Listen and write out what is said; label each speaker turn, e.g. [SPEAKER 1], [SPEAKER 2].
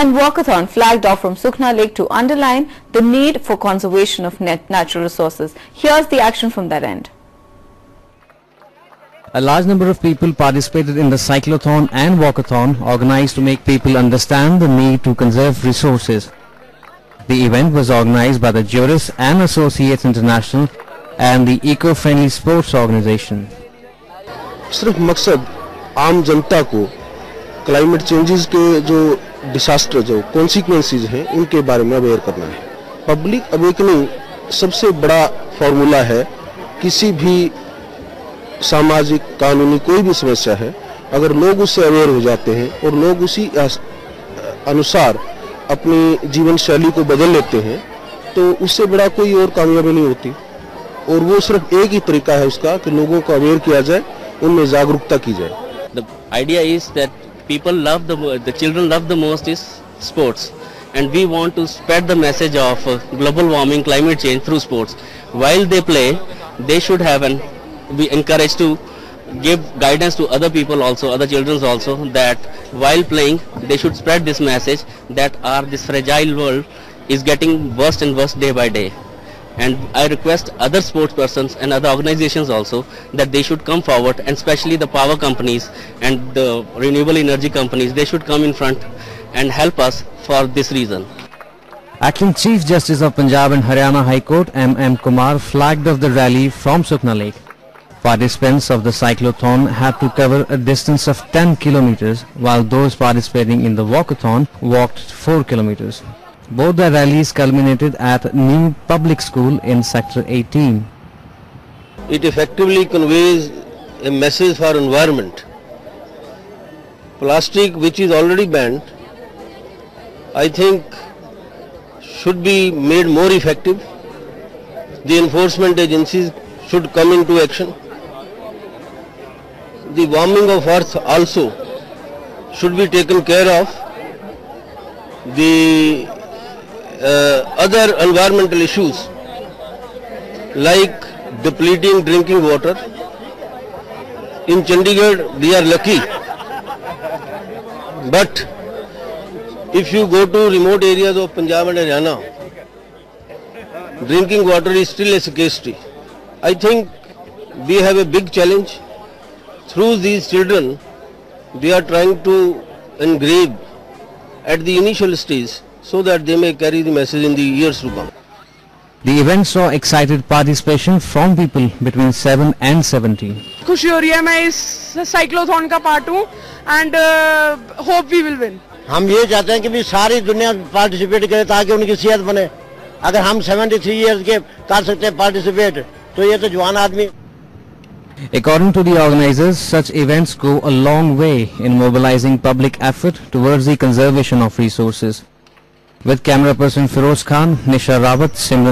[SPEAKER 1] and walkathon flagged off from Sukhna Lake to underline the need for conservation of natural resources. Here's the action from that end.
[SPEAKER 2] A large number of people participated in the cyclothon and walkathon organized to make people understand the need to conserve resources. The event was organized by the Juris and Associates International and the Eco-Friendly Sports Organization.
[SPEAKER 3] सिर्फ मकसद आम जनता को climate changes के जो disaster जो consequences हैं उनके बारे में अवेयर करना है। पब्लिक अवेकनिंग सबसे बड़ा फॉर्मूला है। किसी भी सामाजिक कानूनी कोई भी समस्या है, अगर लोग उससे अवेयर हो जाते हैं और लोग उसी अनुसार अपनी जीवन शैली को बदल लेते हैं तो उससे बड़ा कोई और कामयाबी नहीं होती। और वो सिर्फ एक ही तरीका है उसका कि लोगों को अवेयर किया जाए, उनमें जागरूकता की जाए।
[SPEAKER 4] The idea is that people love the children love the most is sports, and we want to spread the message of global warming, climate change through sports. While they play, they should have be encouraged to give guidance to other people also, other children also, that while playing they should spread this message that this fragile world is getting worse and worse day by day. And I request other sports persons and other organizations also that they should come forward, and especially the power companies and the renewable energy companies, they should come in front and help us for this reason.
[SPEAKER 2] Acting Chief Justice of Punjab and Haryana High Court M.M. Kumar flagged off the rally from Sukhna Lake. Participants of the cyclothon had to cover a distance of 10 kilometers, while those participating in the walkathon walked 4 kilometers. Both the rallies culminated at New Public School in Sector 18.
[SPEAKER 3] It effectively conveys a message for environment. Plastic, which is already banned, I think should be made more effective. The enforcement agencies should come into action. The warming of earth also should be taken care of. The other environmental issues like depleting drinking water. In Chandigarh we are lucky, but if you go to remote areas of Punjab and Haryana, drinking water is still a scarcity. I think we have a big challenge. Through these children, we are trying to engrave at the initial stage so that they may carry the message in the years to come.
[SPEAKER 2] The event saw excited participation from people between 7 and 17.
[SPEAKER 5] खुशी हो रही है, मैं इस cyclothon का part हूँ and hope we will win.
[SPEAKER 6] हम ये चाहते हैं कि भी सारी दुनिया पार्टिसिपेट करे ताकि उनकी सेहत बने। अगर हम 73 इयर्स के कर सकते हैं पार्टिसिपेट तो ये तो जवान आदमी।
[SPEAKER 2] According to the organizers, such events go a long way in mobilizing public effort towards the conservation of resources. With camera person Feroz Khan, Nisha Rawat, Simran